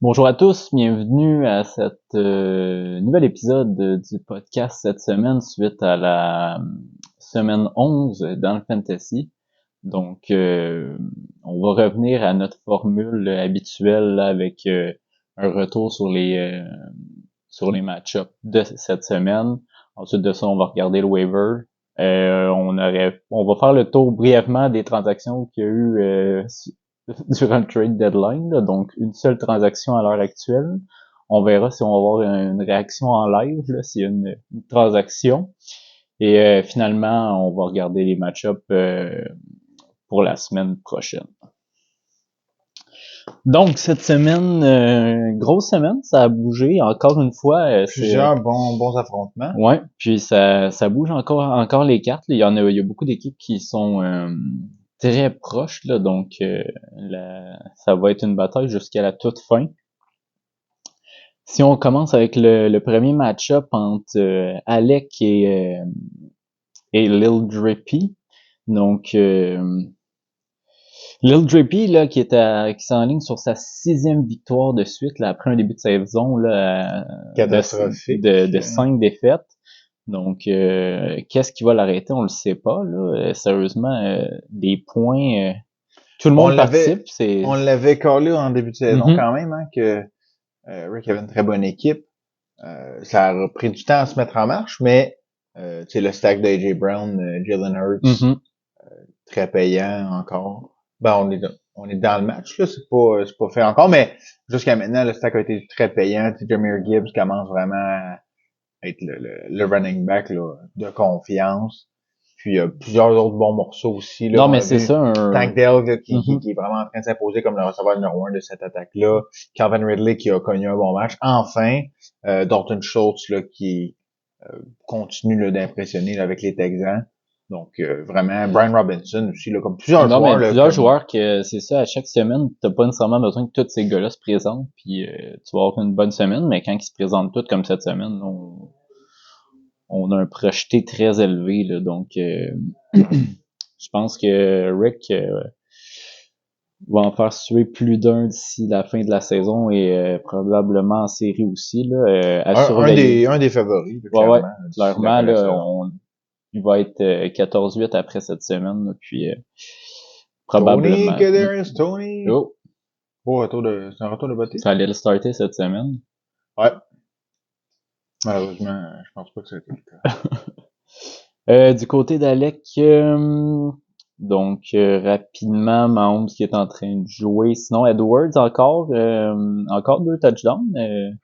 Bonjour à tous, bienvenue à cet nouvel épisode du podcast cette semaine suite à la semaine 11 dans le Fantasy. Donc, on va revenir à notre formule habituelle là, avec un retour sur les match-ups de cette semaine. Ensuite de ça, on va regarder le waiver. On va faire le tour brièvement des transactions qu'il y a eu durant le trade deadline, là, donc une seule transaction à l'heure actuelle. On verra si on va avoir une réaction en live, là, s'il y a une transaction. Et finalement, on va regarder les match-ups pour la semaine prochaine. Donc, cette semaine, grosse semaine, ça a bougé. Encore une fois, Plusieurs bons affrontements. ouais, puis ça bouge encore les cartes. Il y a beaucoup d'équipes qui sont très proches, là, donc ça va être une bataille jusqu'à la toute fin. Si on commence avec le premier match-up entre Alec et Lil Drippy, donc Lil Drippy là qui s'enligne sur sa 6e victoire de suite là, après un début de saison là Catastrophique. de 5 défaites. Donc qu'est-ce qui va l'arrêter, on le sait pas là. Sérieusement, des points, tout le monde participe. On l'avait collé en début de saison Mhm. quand même, hein, que Rick avait une très bonne équipe. Ça a pris du temps à se mettre en marche, mais le stack de AJ Brown, Jalen Hurts, Mhm. très payant encore. Ben, on est dans le match, là, c'est pas fait encore, mais jusqu'à maintenant, le stack a été très payant. Jahmyr Gibbs commence vraiment à être le running back là, de confiance. Puis il y a plusieurs autres bons morceaux aussi. Là. Non, On mais a c'est vu ça Tank Dell là, Mhm. qui est vraiment en train de s'imposer comme le receveur numéro 1 de cette attaque-là. Calvin Ridley qui a connu un bon match. Enfin, Dalton Schultz là, qui continue là, d'impressionner là, avec les Texans. Donc vraiment, Brian Robinson aussi, là, comme plusieurs Non, joueurs mais là, plusieurs comme joueurs que c'est ça, à chaque semaine, t'as pas nécessairement besoin que tous ces gars-là se présentent, puis tu vas avoir une bonne semaine, mais quand ils se présentent tous comme cette semaine, on a un projeté très élevé, là, donc je pense que Rick va en faire suer plus d'un d'ici la fin de la saison et probablement en série aussi, là, à surveiller. un des favoris, là, Ouais, ouais, clairement, d'ici la clairement, fin de la là, saison. il va être 14-8 après cette semaine, là, puis Tony probablement. Kadarius, Tony. Oh, C'est un retour de beauté? ça allait le starter cette semaine. Ouais. Malheureusement, je pense pas que ça a été le cas. Du côté d'Alec, donc rapidement, Mahomes qui est en train de jouer. Sinon, Edwards encore 2 touchdowns.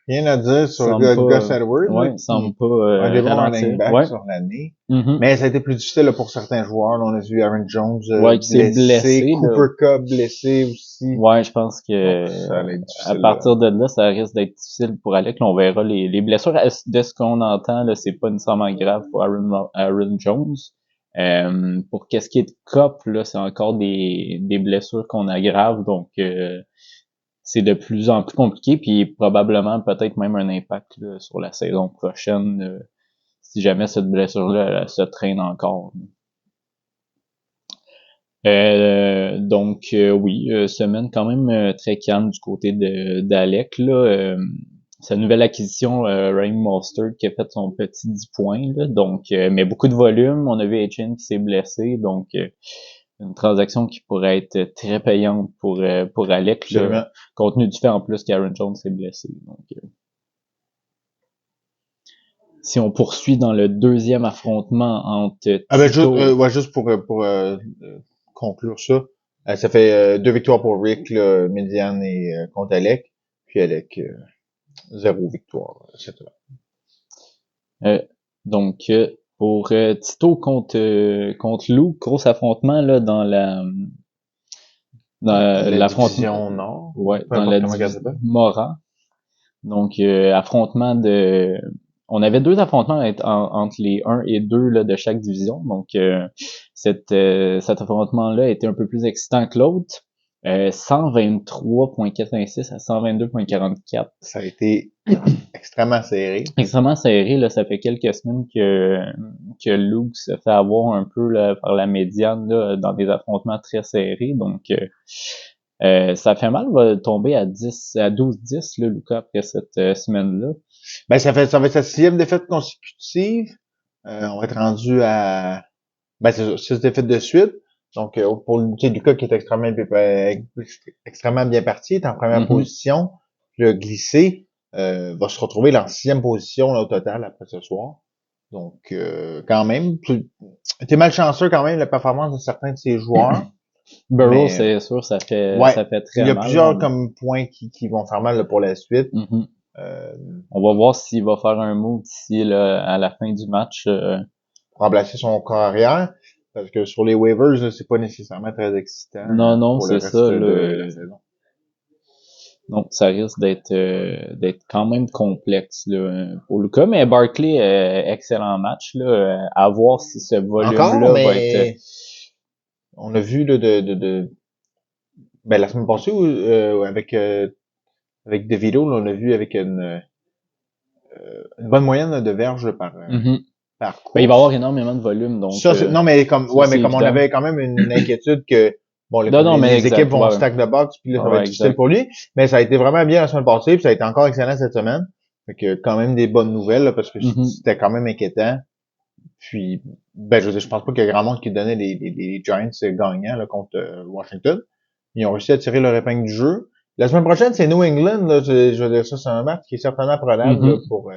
Rien à dire sur Semble pas, Gus Edwards, là, ouais, semble qui pas un des bons running ralentir. backs Ouais. sur l'année. Mhm. Mais ça a été plus difficile là, pour certains joueurs. Là, on a vu Aaron Jones Ouais, qui s'est blessé, blessé là. Cooper Kupp blessé aussi. Ouais, je pense que Donc ça allait être à difficile là. partir de là, ça risque d'être difficile pour Alec. Là, on verra les blessures. De ce qu'on entend, là, c'est pas nécessairement grave pour Aaron Jones. Pour qu'est-ce qui est de Cop, là, c'est encore des blessures qu'on aggrave, donc c'est de plus en plus compliqué, puis probablement peut-être même un impact là, sur la saison prochaine, si jamais cette blessure-là elle se traîne encore. Donc oui, semaine quand même très calme du côté de d'Alec là. Sa nouvelle acquisition, Raheem Mostert, qui a fait son petit 10 points là, donc mais beaucoup de volume. On a vu Etienne qui s'est blessé, donc une transaction qui pourrait être très payante pour Alec là, Absolument. compte tenu du fait en plus qu'Aaron Jones s'est blessé. Donc si on poursuit dans le deuxième affrontement entre Ah ben juste, Tito, ouais, juste pour conclure ça. Ça fait 2 victoires pour Rick, là, Mediane et contre Alec. Puis Alec, 0 victoire cette fois. Euh, donc pour Tito contre Lou, gros affrontement là dans La l'affrontement, division Nord, ouais, peu dans importe la comment ça division s'appelle. Mora. Donc affrontement de on avait 2 affrontements entre les 1 et 2 là, de chaque division. Donc cet affrontement-là était un peu plus excitant que l'autre. 123,86 à 122,44. Ça a été extrêmement serré. Extrêmement serré, là, ça fait quelques semaines que Luke se fait avoir un peu là, par la médiane là, dans des affrontements très serrés. Donc Ça fait mal, va tomber à 12-10, là, Luka, après cette semaine-là. Ben, ça va être sa 6e défaite consécutive. On va être rendu à, ben, c'est ça, 6 défaites de suite. Donc, pour Lucas qui est extrêmement bien parti, est en première position, le glissé, va se retrouver dans 6e position, là, au total, après ce soir. Donc, quand même, t'es malchanceux quand même, la performance de certains de ces joueurs. Burrow, Mais, c'est sûr, ça fait très il y a mal. plusieurs comme points qui vont faire mal là, pour la suite. On va voir s'il va faire un move d'ici là, à la fin du match. Pour remplacer son corps arrière. Parce que sur les waivers, là, c'est pas nécessairement très excitant Non, pour le c'est reste ça. de la saison. Donc, ça risque d'être quand même complexe là, pour Luka. Mais Barkley, excellent match. Là, à voir si ce Encore, volume-là va être... mais on a vu là, ben, la semaine passée avec DeVito, là, on a vu avec une bonne moyenne là, de verges là, par course. Ben, il va y avoir énormément de volume. Donc, ça, non, mais comme ça, mais comme on évident. avait quand même une inquiétude que bon, mais les équipes vont stack de box, puis là, ça va être difficile pour lui. Mais ça a été vraiment bien la semaine passée, puis ça a été encore excellent cette semaine. Fait que quand même des bonnes nouvelles, là, parce que c'était quand même inquiétant. Puis, ben, je pense pas qu'il y a grand monde qui donnait les Giants gagnants là, contre Washington. Ils ont réussi à tirer leur épingle du jeu. La semaine prochaine, c'est New England. Là, je veux dire, ça, c'est un match qui est certainement probable là, pour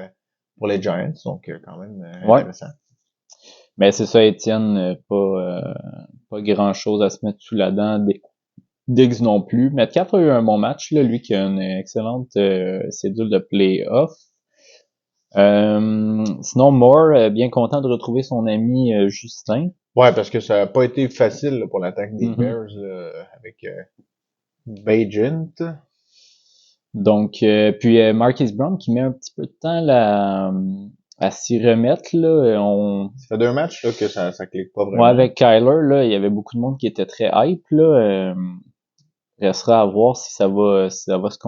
les Giants. Donc, quand même intéressant. Mais c'est ça, Étienne, pas grand-chose à se mettre sous la dent. Diggs non plus. Metcalf a eu un bon match, là, lui qui a une excellente cédule de play-off. Sinon, Moore, bien content de retrouver son ami Justin. Ouais, parce que ça a pas été facile là, pour l'attaque des Bears là, avec Bagent. Donc, puis Marquise Brown qui met un petit peu de temps là, à s'y remettre. Là, Ça fait 2 matchs là, que ça clique pas vraiment. Ouais, avec Kyler, là, il y avait beaucoup de monde qui était très hype. Là, restera à voir si ça va se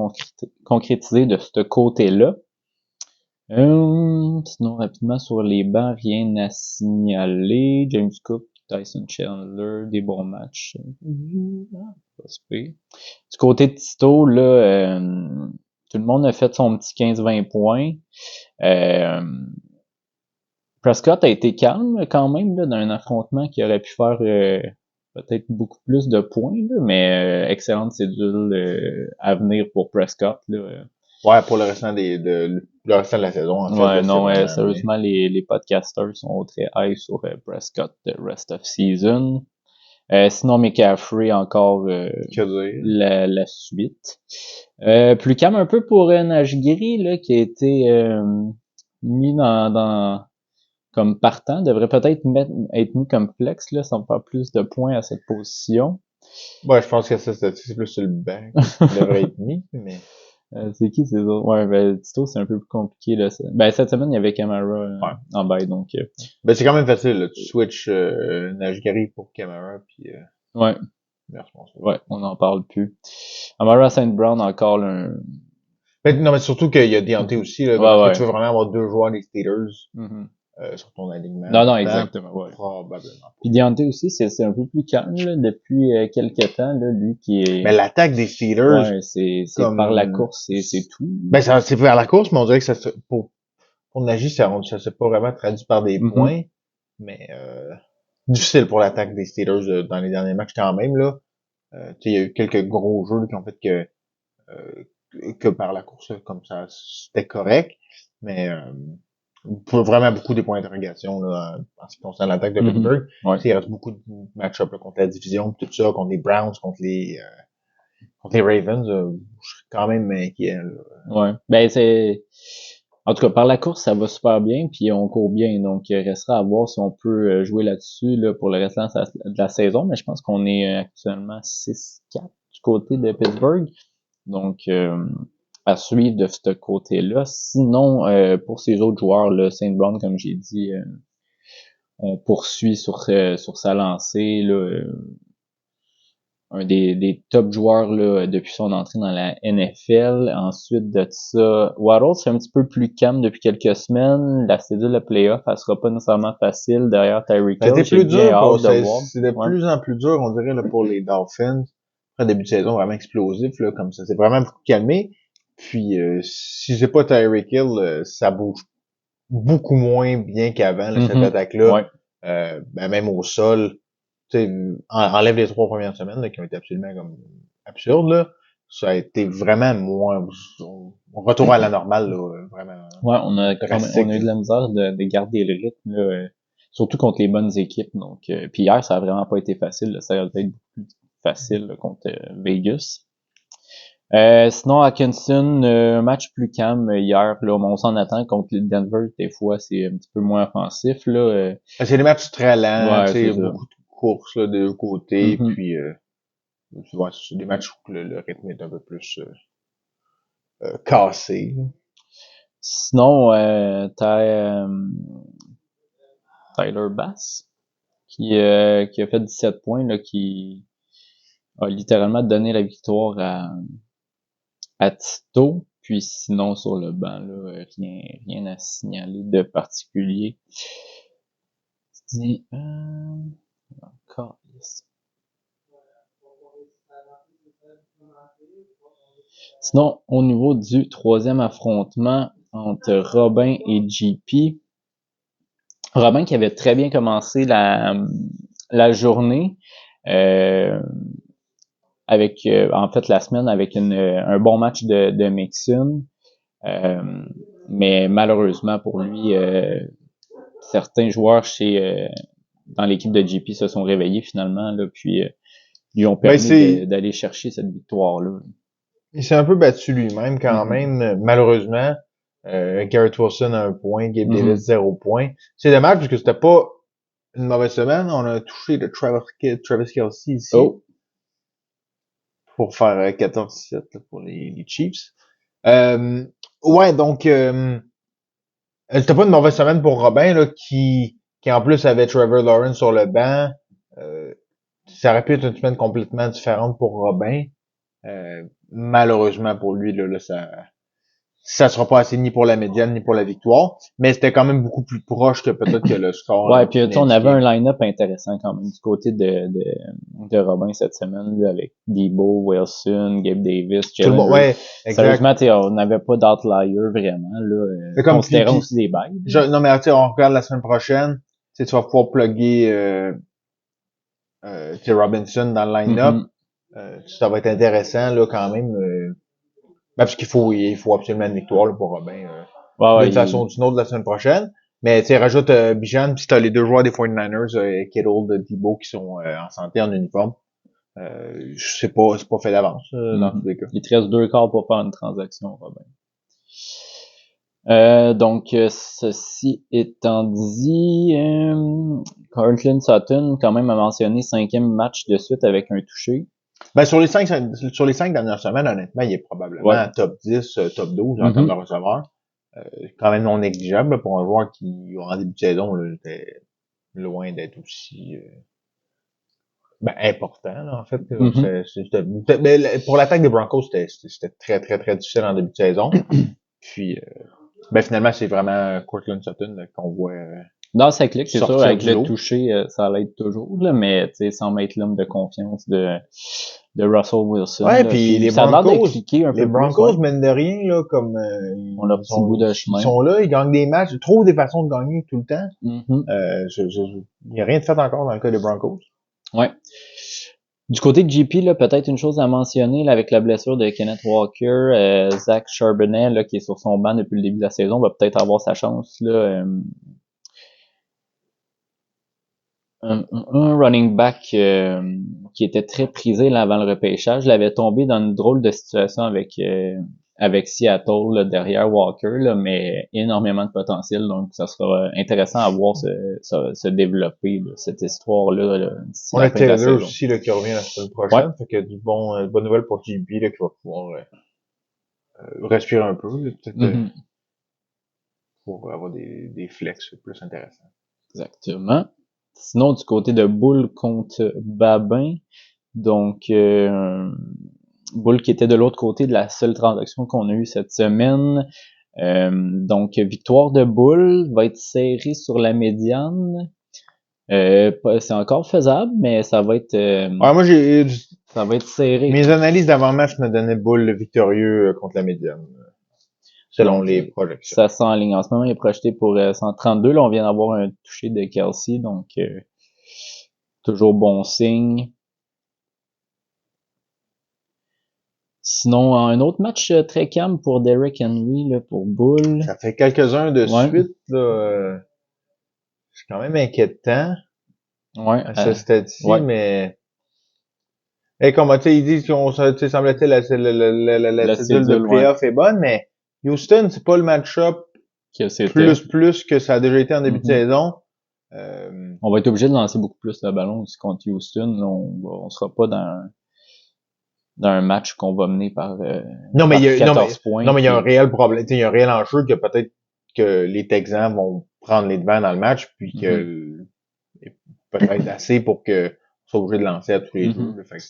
concrétiser de ce côté-là. Sinon, rapidement, sur les bancs, rien à signaler. James Cook, Tyson Chandler, des bons matchs. Pas super. Du côté de Tito, là, tout le monde a fait son petit 15-20 points. Prescott a été calme quand même là, d'un affrontement qui aurait pu faire peut-être beaucoup plus de points, là, mais excellente cédule à venir pour Prescott. Là. Ouais, pour le restant le restant de la saison, en fait. Ouais, non, sérieusement, les podcasters sont très high sur Prescott the rest of season. Sinon, McCaffrey, encore la suite. Plus calme un peu pour Najgiri, là, qui a été mis dans comme partant, devrait peut-être être mis comme flex, là, sans faire plus de points à cette position. Ouais, je pense que ça, c'est plus sur le banc qui devrait être mis, mais... c'est qui ces autres? Ouais, ben, Tito, c'est un peu plus compliqué, là. Ben, cette semaine, il y avait Camara en bail, donc... Ben, c'est quand même facile, là. Tu switches Najgari pour Camara, puis... Ouais. Ouais, on n'en parle plus. Amara St. Brown, encore un... Ben, non, mais surtout qu'il y a Deontay aussi, là. Tu veux vraiment avoir 2 joueurs des Steelers sur ton alignement. Non, exactement, ouais. Probablement. Puis Deontay aussi, c'est un peu plus calme, là, depuis quelques temps, là, lui qui est... Mais l'attaque des Steelers... Ouais, c'est comme... par la course, c'est tout. Ben, c'est par la course, mais on dirait que pour Nagy, ça s'est pas vraiment traduit par des points, mais difficile pour l'attaque des Steelers dans les derniers matchs quand même, là. Il y a eu quelques gros jeux là, qui ont fait que par la course, comme ça, c'était correct, mais vraiment beaucoup des points d'interrogation là, en ce qui concerne l'attaque de Pittsburgh. Il reste beaucoup de match-up contre la division, tout ça, contre les Browns, contre les Ravens. Je suis quand même inquiet. Là. Ouais. Ben c'est... En tout cas, par la course, ça va super bien, puis on court bien, donc il restera à voir si on peut jouer là-dessus là, pour le restant de la saison, mais je pense qu'on est actuellement 6-4 du côté de Pittsburgh, donc à suivre de ce côté-là. Sinon, pour ces autres joueurs, là, Saint Brown, comme j'ai dit, on poursuit sur sa lancée, là, un des top joueurs là, depuis son entrée dans la NFL. Ensuite de ça, Waddle, c'est un petit peu plus calme depuis quelques semaines. La cédule de playoff, elle sera pas nécessairement facile derrière Tyreek Hill. C'est plus dur, c'est de plus en plus dur, on dirait, là, pour les Dolphins. un début de saison vraiment explosif, là, comme ça s'est vraiment beaucoup calmé. Puis, si c'est pas Tyreek Hill, ça bouge beaucoup moins bien qu'avant, là, cette attaque-là. Ouais. Ben, même au sol, tu sais, enlève les 3 premières semaines, là, qui ont été absolument comme absurdes, là. Ça a été vraiment moins, retour à la normale, là, vraiment Ouais, on a eu drastique. de la misère de garder le rythme, là, surtout contre les bonnes équipes. Donc, puis hier, ça a vraiment pas été facile, là. Ça aurait été beaucoup plus facile là, contre Vegas. Sinon, Atkinson, un match plus calme hier. Là, on s'en attend contre les Denver. Des fois, c'est un petit peu moins offensif. Là, C'est des matchs très lents, ouais, tu sais, c'est ça. beaucoup de courses là, de deux côtés, Mhm. puis ouais, c'est des matchs où le rythme est un peu plus cassé. Sinon, Tyler Bass, qui a fait 17 points, là, qui a littéralement donné la victoire à Tito. Puis sinon, sur le banc, là, rien à signaler de particulier. Dis, encore. Sinon, au niveau du troisième affrontement entre Robin et JP, Robin qui avait très bien commencé la journée, avec en fait la semaine avec un bon match de Mixon, mais malheureusement pour lui, certains joueurs dans l'équipe de JP se sont réveillés finalement là, puis lui ont Ben permis d'aller chercher cette victoire-là. il s'est un peu battu lui-même quand Mm-hmm. même, malheureusement. Garrett Wilson a 1 point, Gabe Davis 0 point. C'est dommage parce que c'était pas une mauvaise semaine. On a touché le Travis Kelce ici pour faire 14-7 pour les Chiefs. Ouais, donc c'était pas une mauvaise semaine pour Robin là, qui en plus avait Trevor Lawrence sur le banc. Ça aurait pu être une semaine complètement différente pour Robin. Malheureusement pour lui, là, ça sera pas assez ni pour la médiane ni pour la victoire, mais c'était quand même beaucoup plus proche que peut-être que le score. Ouais, puis on avait un line-up intéressant quand même du côté de Robin cette semaine, là, avec Debo, Wilson, Gabe Davis, Tout le Jalen monde, Hurts. ouais, exact. Sérieusement, on n'avait pas d'outlier vraiment, là, C'est comme considérant aussi des bails. non mais tu sais, on regarde la semaine prochaine, tu vas pouvoir plugger Robinson dans le line-up. Ça va être intéressant là quand même. Parce qu'il faut absolument une victoire là, pour Robin. D'une façon ou d'une autre la semaine prochaine. Mais tu sais, rajoute Bijan, puis t'as les deux joueurs des 49ers, Kittle, de Debo, qui sont en santé, en uniforme. C'est pas fait d'avance, dans tous les cas. Il te reste 2 quarts pour faire une transaction, Robin. Donc, ceci étant dit, Courtland Sutton, quand même, a mentionné 5e match de suite avec un touché. Ben, sur les 5 dernières semaines, honnêtement, il est probablement top 10, top 12 en termes de receveurs. Quand même non négligeable pour un joueur qui, en début de saison, là, était loin d'être aussi important, là, en fait. Mais pour l'attaque des Broncos, c'était très, très, très difficile en début de saison. Puis, finalement, c'est vraiment Courtland Sutton là, qu'on voit dans sa clique, c'est sûr, avec le lot. toucher, ça l'aide toujours, là, mais tu sais, sans mettre l'homme de confiance de Russell Wilson. Ouais, là, puis les ça a l'air de Broncos, cliquer un les peu Broncos plus, mènent de rien, là, comme on leur petit bout de chemin. Ils sont là, ils gagnent des matchs, ils trouvent des façons de gagner tout le temps. Mm-hmm. Il n'y a rien de fait encore dans le cas des Broncos. Ouais. Du côté de JP, là, peut-être une chose à mentionner là, avec la blessure de Kenneth Walker, Zach Charbonnet, là, qui est sur son banc depuis le début de la saison, va peut-être avoir sa chance. Là, un running back qui était très prisé là, avant le repêchage, l'avait tombé dans une drôle de situation avec Seattle là, derrière Walker, là, mais énormément de potentiel, donc ça sera intéressant à voir se développer là, cette histoire-là. Là, on a Taylor aussi là, qui revient la semaine prochaine, fait que bonne nouvelle pour JB là, qui va pouvoir respirer un peu, peut-être pour avoir des flex plus intéressants. Exactement. Sinon, du côté de Bull contre Babin, donc Bull qui était de l'autre côté de la seule transaction qu'on a eue cette semaine. Donc, victoire de Bull va être serrée sur la médiane. C'est encore faisable, mais ça va être... Ouais, moi, Ça va être serré. Mes analyses d'avant-match me donnaient Bull victorieux contre la médiane, selon Donc, les projections. Ça s'enligne. En ce moment, il est projeté pour 132. Là, on vient d'avoir un touché de Kelsey, donc toujours bon signe. Sinon, un autre match très calme pour Derrick Henry, là, pour Bull. Ça fait quelques-uns de Ouais. suite, là. C'est quand même inquiétant Ouais. à ce stade-ci, ouais. mais... Et comme tu sais, ils disent qu'on semble-t-il la cédule de cédule, playoff est bonne, mais Houston, c'est pas le match-up Que c'était. plus que ça a déjà été en début de Mhm. saison. On va être obligé de lancer beaucoup plus le ballon aussi contre Houston. Là, on sera pas dans un match qu'on va mener par, Non, mais par il y a, 14 points. non, mais il y a un réel problème. Il y a un réel enjeu que peut-être que les Texans vont prendre les devants dans le match, puis que peut-être assez pour que soit obligé de lancer à tous les jeux. Là. Fait que,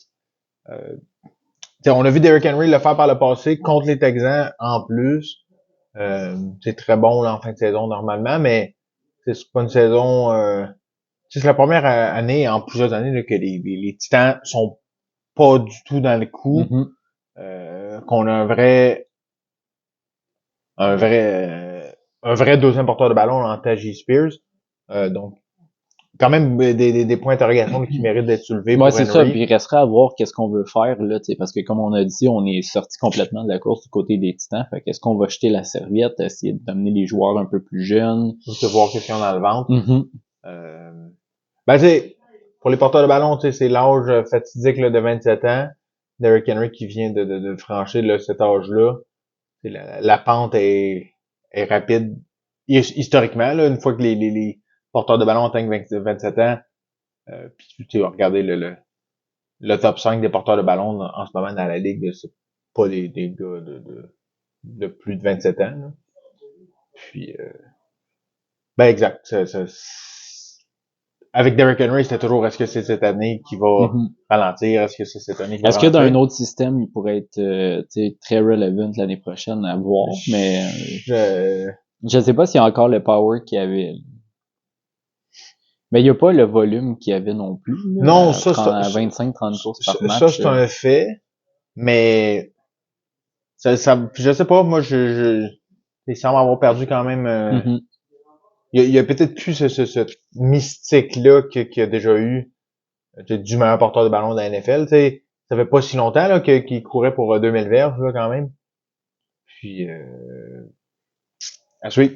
on a vu Derrick Henry le faire par le passé contre les Texans en plus. C'est très bon là, en fin de saison normalement, mais c'est pas une saison. C'est la première année en plusieurs années là, que les Titans sont pas du tout dans le coup. Qu'on a un vrai deuxième porteur de ballon en Tajay Spears. Donc, quand même des points d'interrogation qui méritent d'être soulevés Ouais, pour c'est Henry. ça. Puis il restera à voir qu'est-ce qu'on veut faire là, parce que comme on a dit, on est sorti complètement de la course du côté des Titans. Fait qu'est-ce qu'on va jeter la serviette, essayer d'amener les joueurs un peu plus jeunes. Pour voir qu'est-ce qu'ils ont dans le ventre. Mm-hmm. Tu sais, pour les porteurs de ballon, tu sais, c'est l'âge fatidique là, de 27 ans. Derrick Henry qui vient de franchir là, cet âge-là. La pente est rapide. Historiquement, là, une fois que les porteurs de ballon atteignent 27 ans, puis tu vas regarder le top 5 des porteurs de ballon en ce moment dans la ligue, c'est pas des gars de plus de 27 ans. Là. Puis, ben exact. Avec Derrick Henry, c'était toujours est-ce que c'est cette année qui va ralentir, est-ce que c'est cette année qui va Est-ce que ralentir? dans un autre système, il pourrait être très relevant l'année prochaine à voir, mais je sais pas s'il y a encore le power qu'il y avait. Mais il n'y a pas le volume qu'il y avait non plus. Là, non, à ça, 25-30 courses par match. Ça, c'est un fait, mais ça, je sais pas, moi, il semble avoir perdu quand même. Il y a peut-être plus ce mystique-là qu'il y a déjà eu du meilleur porteur de ballon de la NFL. Tu sais, ça fait pas si longtemps là qu'il courait pour 2000 verges là quand même. Puis à suivre.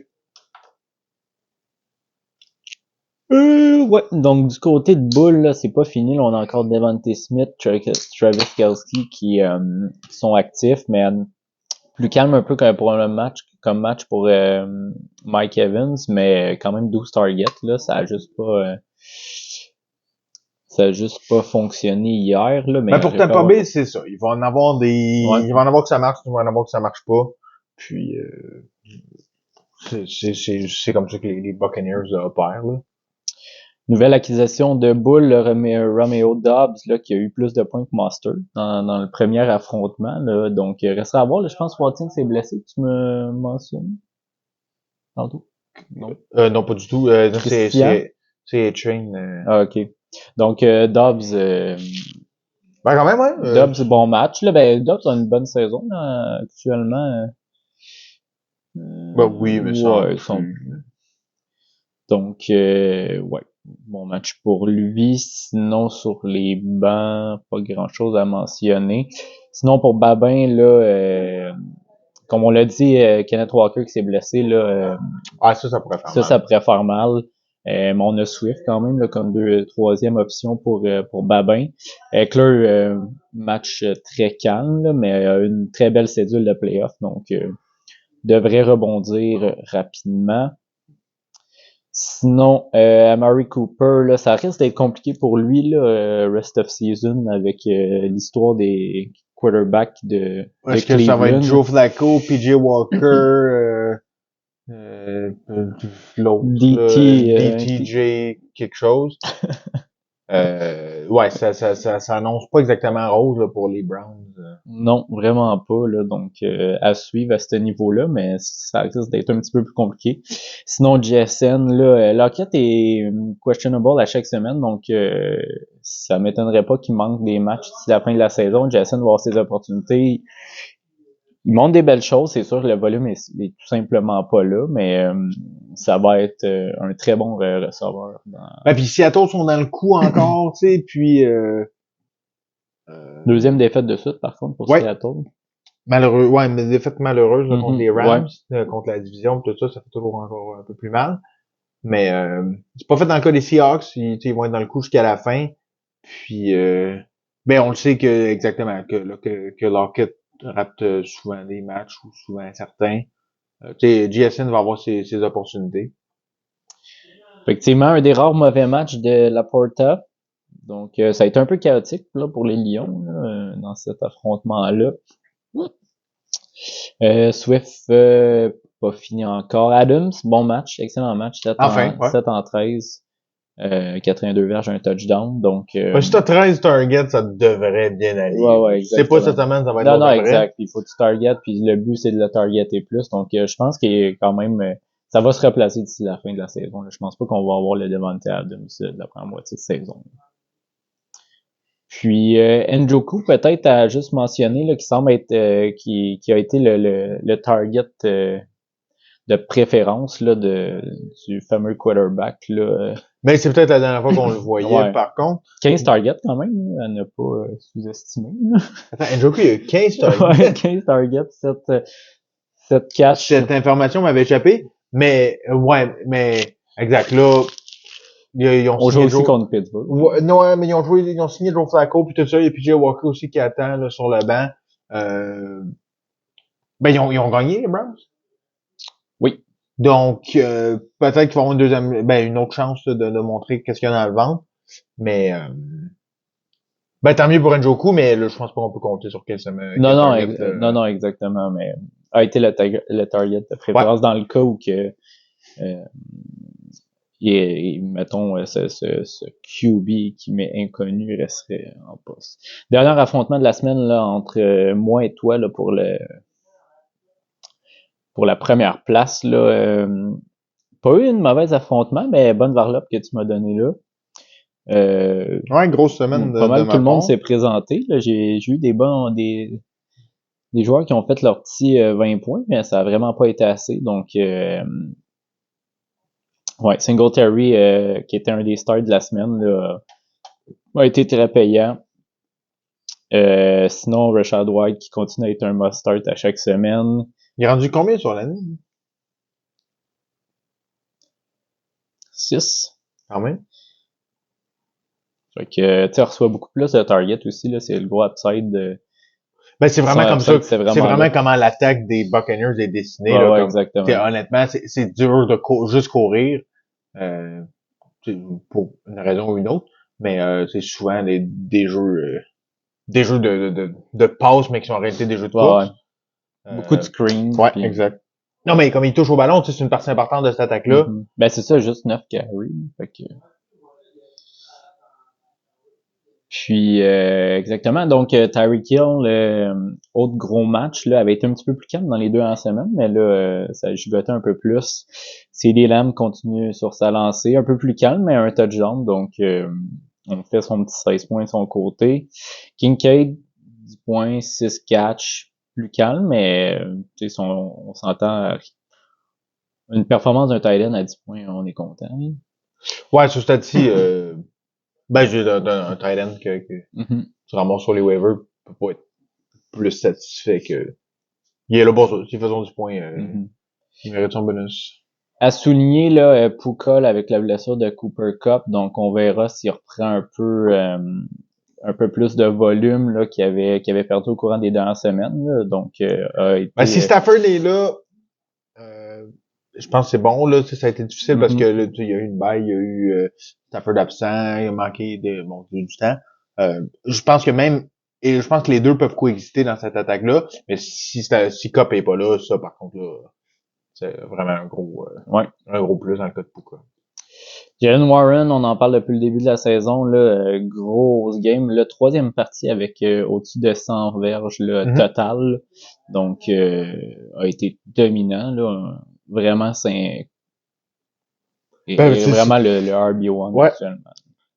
Ouais, donc du côté de Bull, là, c'est pas fini. Là, on a encore Devontae Smith, Travis Kelce qui sont actifs, mais plus calme un peu pour un match, comme match pour Mike Evans, mais quand même 12 targets, là, ça a juste pas fonctionné hier, là, mais Ben pour Tampa Bay, c'est ça. Il va en avoir il va en avoir que ça marche, il va en avoir que ça marche pas. Puis c'est comme ça que les Buccaneers opèrent, là. Nouvelle acquisition de Bull, Romeo Dobbs, là, qui a eu plus de points que Monster dans le premier affrontement, là. Donc, il restera à voir, là. Je pense que Watkins s'est blessé, tu me mentionnes tantôt? Non. Non, pas du tout. C'est Train. Ah, ok. Donc, Dobbs, Ben quand même, ouais. Dobbs, bon match, là. Ben, Dobbs a une bonne saison, là, actuellement. Ben oui, mais sans plus. Donc, ouais. Bon match pour lui. Sinon, sur les bancs, pas grand-chose à mentionner. Sinon, pour Babin, là, comme on l'a dit, Kenneth Walker qui s'est blessé, là, Ça pourrait faire ça, mal. ça pourrait faire mal. Mais on a Swift quand même là, comme troisième option pour Babin. Eckler, match très calme, là, mais une très belle cédule de playoff, donc devrait rebondir rapidement. Sinon, Amari Cooper, là, ça risque d'être compliqué pour lui, là, rest of season, avec l'histoire des quarterbacks de Est-ce que Cleveland. ça va être Joe Flacco, PJ Walker, l'autre, DTJ quelque chose? Ouais, ça annonce pas exactement rose là, pour les Browns. Non, vraiment pas, là. Donc, à suivre à ce niveau-là, mais ça risque d'être un petit peu plus compliqué. Sinon, JSN, là, Lockett est questionable à chaque semaine, donc ça m'étonnerait pas qu'il manque des matchs d'ici la fin de la saison. JSN va avoir ses opportunités. Il montre des belles choses, c'est sûr que le volume est tout simplement pas là, mais ça va être un très bon receveur. Ben, puis Seattle sont dans le coup encore, tu sais, puis Deuxième défaite de suite, par contre, pour ouais, Seattle. malheureux, ouais, mais défaite malheureuse là, contre les Ouais. Rams, contre la division, tout ça, ça fait toujours encore un peu plus mal. Mais c'est pas fait dans le cas des Seahawks, ils vont être dans le coup jusqu'à la fin. Puis ben on le sait que exactement que Lockett rate souvent des matchs ou souvent certains. Tu sais, JSN va avoir ses opportunités. Effectivement, un des rares mauvais matchs de Laporta. Donc, ça a été un peu chaotique là, pour les Lions là, dans cet affrontement-là. Swift, pas fini encore. Adams, bon match, excellent match, 7 Enfin, ouais. 13. 82 verges, un touchdown. Donc, Si t'as 13 targets, ça devrait bien aller. ouais, Si c'est pas cette semaine, ça va être l'autre après. exact. Il faut que tu target, puis le but, c'est de le targeter plus. Donc, je pense qu'il est quand même... ça va se replacer d'ici la fin de la saison. Là. Je pense pas qu'on va avoir le Devontae Adams de la première moitié de saison. Puis Njoku, peut-être à juste mentionner, là, qui semble être qui a été le target de préférence là, du fameux quarterback. Là. Mais c'est peut-être la dernière fois qu'on le voyait, Ouais. par contre. 15 targets quand même, là, à ne pas sous-estimer. Là. Attends, Njoku, il y a eu 15 targets. Ouais, 15 targets, 7 catch. Cette information m'avait échappé. Mais, ouais, mais, exact, là, ils ont On joue signé aussi contre Pittsburgh. Ouais, non, mais ils ont signé Joe Flacco puis tout ça. Il y a PJ Walker aussi qui attend là, sur le banc. Ben ils ont gagné les Browns. Oui. Donc peut-être qu'ils vont avoir une autre chance là, de montrer qu'est-ce qu'il y a dans le ventre. Mais ben tant mieux pour Njoku, mais là, je pense pas qu'on peut compter sur quel semaine. Non, exactement, mais a été le target de préférence dans le cas où que mettons, ce QB qui m'est inconnu resterait en poste. Dernier affrontement de la semaine là entre moi et toi là pour la première place là. Pas eu une mauvaise affrontement, mais bonne varlope que tu m'as donné là. Ouais, grosse semaine Pas mal de tout ma le monde part. s'est présenté. Là. J'ai eu des joueurs qui ont fait leur petit 20 points, mais ça a vraiment pas été assez. Donc ouais, Singletary, qui était un des stars de la semaine, là, a été très payant. Sinon, Rashad White qui continue à être un must-start à chaque semaine. Il est rendu combien sur l'année? 6. Quand même. Fait que tu reçois beaucoup plus de target aussi, là. C'est le gros upside de. Ben, c'est vraiment comme ça. C'est vraiment là. comment l'attaque des Buccaneers est dessinée. Ouais, là, ouais, comme, exactement. honnêtement, c'est dur de juste courir. Euh, pour une raison ou une autre, mais c'est souvent des jeux de passe, mais qui sont en réalité des jeux de course. Ouais. Beaucoup de screens. Ouais, puis... exact. Non, mais comme il touche au ballon, tu sais, c'est une partie importante de cette attaque-là. Ben c'est ça, juste 9 carries. Fait que... Puis exactement. Donc Tyreek Hill, autre gros match, là, avait été un petit peu plus calme dans les deux en semaine, mais là, ça gigotait un peu plus. CD Lamb continue sur sa lancée, un peu plus calme, mais un touchdown. Donc on fait son petit 16 points de son côté. Kincaid, 10 points, 6 catch, plus calme, mais on s'entend une performance d'un tight end à 10 points, on est content. Ouais, sur ce stade-ci, ben, j'ai un tight end que tu ramasses sur les waivers, peut pas être plus satisfait que... Il est là pour ça. S'ils faisons du point, il mérite son bonus. À souligner là, Pukol avec la blessure de Cooper Cup, donc on verra s'il reprend un peu plus de volume là qu'il avait perdu au courant des dernières semaines. Là, donc a été, ben, si Stafford est là, je pense que c'est bon là. Ça a été difficile parce que là, il y a eu une baille, il y a eu Stafford absent, il a manqué du temps. Je pense que je pense que les deux peuvent coexister dans cette attaque-là. Mais si Cup est pas là, ça par contre là, c'est vraiment un gros plus dans le cas de Puka. Jalen Warren, on en parle depuis le début de la saison, là, grosse game. Le troisième partie avec au-dessus de 100 verges là, total. Donc, a été dominant. Là. Vraiment, c'est vraiment le RB1 ouais. actuellement.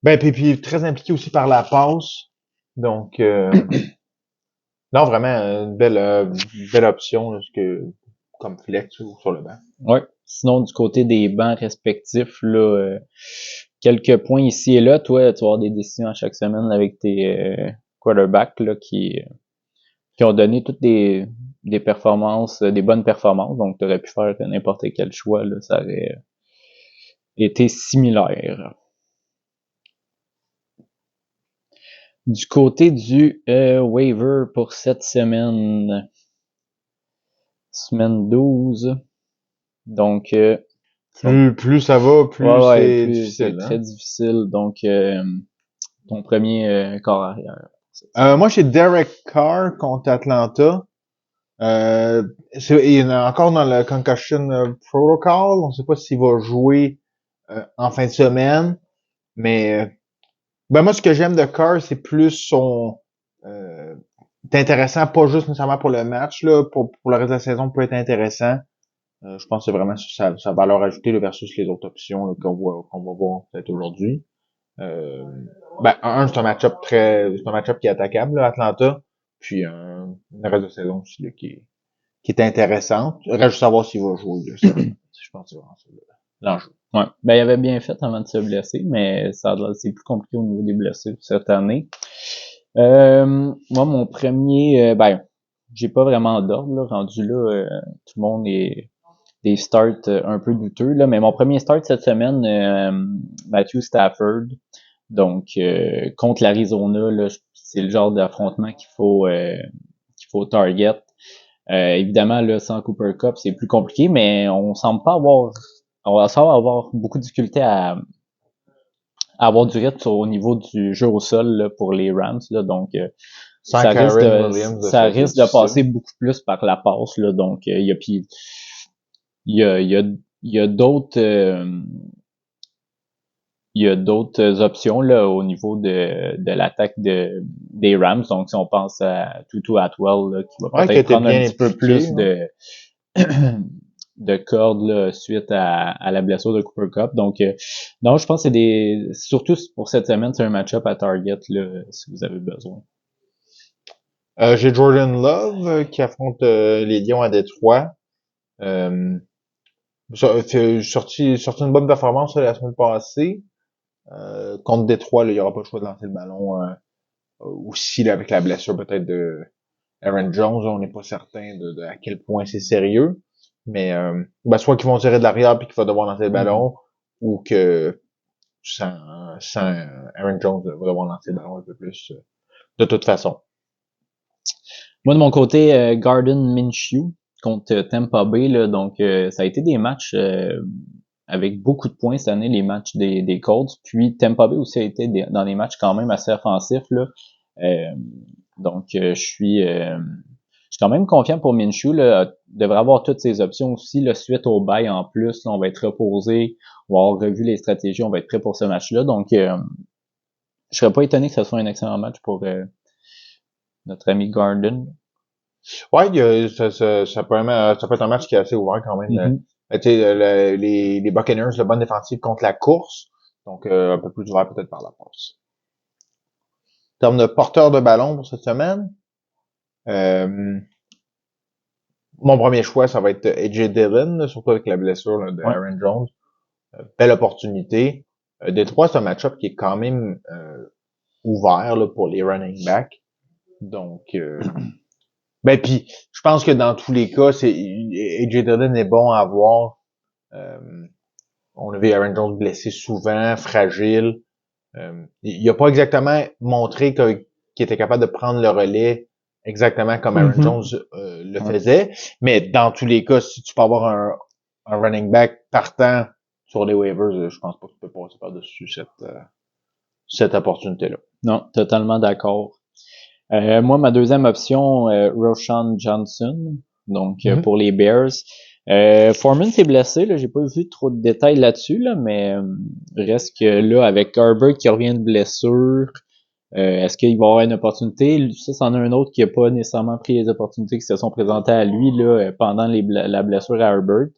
Puis très impliqué aussi par la passe. Donc, non, vraiment, une belle option là, comme flex ou sur le banc. Ouais. Sinon, du côté des bancs respectifs, là, quelques points ici et là. Toi, tu vas avoir des décisions à chaque semaine avec tes quarterbacks là, qui ont donné toutes des performances, des bonnes performances. Donc, tu aurais pu faire n'importe quel choix. Là, ça aurait été similaire. Du côté du waiver pour cette semaine, semaine 12. Donc, plus ça va, plus c'est difficile. C'est très difficile. Donc, ton premier corps arrière. Moi, j'ai Derek Carr contre Atlanta. Il est encore dans le concussion protocol. On ne sait pas s'il va jouer en fin de semaine. Mais moi, ce que j'aime de Carr, c'est plus son c'est intéressant, pas juste nécessairement pour le match, là, pour le reste de la saison peut être intéressant. Je pense que c'est vraiment sa valeur ajoutée là, versus les autres options là, qu'on va voir peut-être aujourd'hui. C'est un match-up c'est un match-up qui est attaquable, là, Atlanta. Puis le reste de saison aussi là, qui est intéressante. Il reste juste savoir s'il va jouer. Là, je pense que c'est vraiment ça l'enjeu. Ouais. Ben, il avait bien fait avant de se blesser, mais c'est plus compliqué au niveau des blessures cette année. Moi, mon premier, j'ai pas vraiment d'ordre, là, rendu là, tout le monde est des starts un peu douteux, là, mais mon premier start cette semaine, Matthew Stafford, donc contre l'Arizona, là, c'est le genre d'affrontement qu'il faut target. Évidemment, là, sans Cooper Cup, c'est plus compliqué, mais on semble avoir beaucoup de difficultés à avoir du rythme au niveau du jeu au sol là, pour les Rams. Là, donc, ça risque de passer beaucoup plus par la passe. Là, donc, il y a d'autres options là au niveau de l'attaque des Rams. Donc, si on pense à Tutu Atwell, là, qui va peut-être prendre un petit peu plus de cordes là, suite à la blessure de Cooper Cup. Donc, non, je pense que surtout pour cette semaine, c'est un match-up à target là, si vous avez besoin. J'ai Jordan Love qui affronte les Lions à Détroit. Sorti une bonne performance la semaine passée. Contre Détroit, là, il n'y aura pas le choix de lancer le ballon. Aussi là, avec la blessure peut-être de Aaron Jones, on n'est pas certain de à quel point c'est sérieux. Mais soit qu'ils vont tirer de l'arrière puis qu'il va devoir lancer le ballon, ou que sans Aaron Jones va devoir lancer le ballon un peu plus de toute façon. Moi, de mon côté, Garden Minshew contre Tampa Bay, là, donc ça a été des matchs avec beaucoup de points cette année, les matchs des Colts. Puis Tampa Bay aussi a été dans des matchs quand même assez offensifs. Là. Donc, je suis quand même confiant pour Minshew. Là, devrait avoir toutes ses options aussi. Là, suite au bye en plus, là, on va être reposé, on va avoir revu les stratégies, on va être prêt pour ce match-là. Donc, je serais pas étonné que ce soit un excellent match pour notre ami Garden. Ouais, ça peut être un match qui est assez ouvert quand même. Les Buccaneers, le bon défensif contre la course, donc un peu plus ouvert peut-être par la passe. En termes de porteur de ballon pour cette semaine, mon premier choix, ça va être AJ Dillon, surtout avec la blessure là, de Aaron Jones. Belle opportunité. Détroit, c'est un match-up qui est quand même ouvert là, pour les running backs. Donc, puis je pense que dans tous les cas, AJ Dillon est bon à voir. On a vu Aaron Jones blessé souvent, fragile. Il a pas exactement montré qu'il était capable de prendre le relais exactement comme Aaron Jones le faisait. Mais dans tous les cas, si tu peux avoir un running back partant sur les waivers, je pense pas que tu peux passer par-dessus cette opportunité-là. Non, totalement d'accord. Moi, ma deuxième option, Roshan Johnson, donc pour les Bears. Foreman s'est blessé, là, j'ai pas vu trop de détails là-dessus, là, mais reste que là, avec Herbert qui revient de blessure, est-ce qu'il va avoir une opportunité? Ça, c'en a un autre qui a pas nécessairement pris les opportunités qui se sont présentées à lui là, pendant la blessure à Herbert.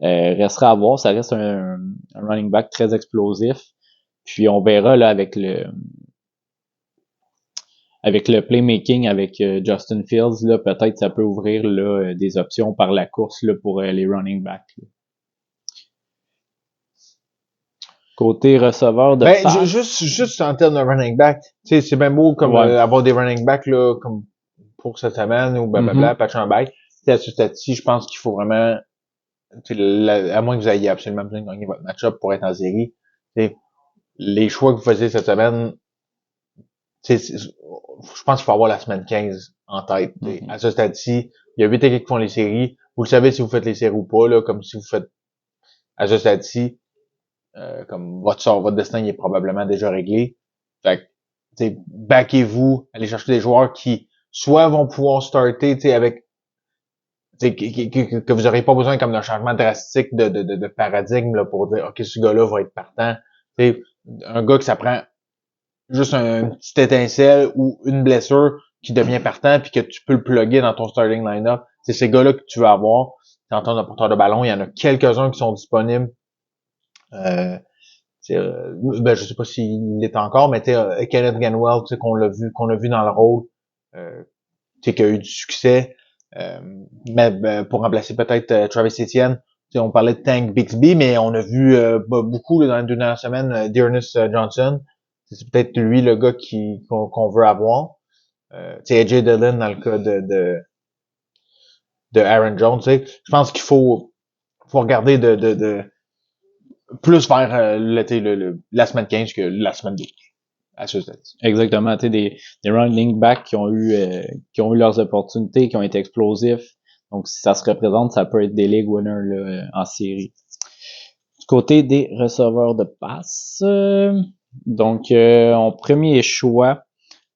Restera à voir, ça reste un running back très explosif. Puis on verra là avec le playmaking avec Justin Fields, là, peut-être ça peut ouvrir là, des options par la course là, pour les running backs. Là. Côté receveur de passe. Juste en termes de running back, tu sais, c'est bien beau comme avoir des running backs là, comme pour cette semaine ou blablabla, patch un back. À ce stade-ci, je pense qu'il faut vraiment, à moins que vous ayez absolument besoin de gagner votre match-up pour être en série, les choix que vous faisiez cette semaine, je pense qu'il faut avoir la semaine 15 en tête. À ce stade-ci, il y a 8 équipes qui font les séries. Vous le savez si vous faites les séries ou pas, là, comme si vous faites à ce stade-ci, comme votre destin il est probablement déjà réglé. Fait que, backez-vous, allez chercher des joueurs qui soit vont pouvoir starter avec que vous n'aurez pas besoin comme d'un changement drastique de paradigme là, pour dire OK, ce gars-là va être partant. T'sais, un gars que ça prend juste une petite étincelle ou une blessure qui devient partant puis que tu peux le plugger dans ton starting line-up. C'est ces gars-là que tu veux avoir. En tant que porteur de ballon, il y en a quelques-uns qui sont disponibles. Je sais pas s'il l'est encore, mais Kenneth Gainwell, qu'on a vu dans le rôle, qui a eu du succès. Mais pour remplacer peut-être Travis Etienne, on parlait de Tank Bixby, mais on a vu beaucoup là, dans les 2 dernières semaines Dearness Johnson. C'est peut-être lui le gars qu'on veut avoir. AJ Dillon dans le cas de Aaron Jones. Je pense qu'il faut regarder de plus vers la semaine 15 que la semaine 12. À ce stade. Exactement, tu sais, des running backs qui ont eu leurs opportunités, qui ont été explosifs. Donc, si ça se représente, ça peut être des league winners là, en série. Du côté des receveurs de passe, donc en premier choix,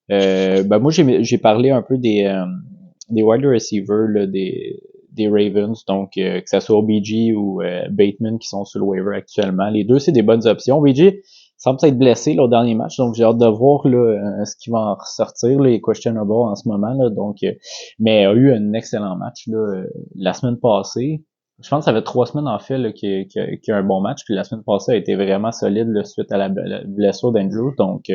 moi j'ai parlé un peu des wide receivers là, des Ravens, donc que ça soit OBJ ou Bateman qui sont sur le waiver actuellement. Les deux, c'est des bonnes options. OBJ semble être blessé là, au dernier match, donc j'ai hâte de voir là, ce qui va en ressortir. Là, il est questionable en ce moment, là, donc mais a eu un excellent match là, la semaine passée. Je pense que ça fait 3 semaines en fait là, qu'il y a un bon match, puis la semaine passée a été vraiment solide là, suite à la blessure d'Andrew. Donc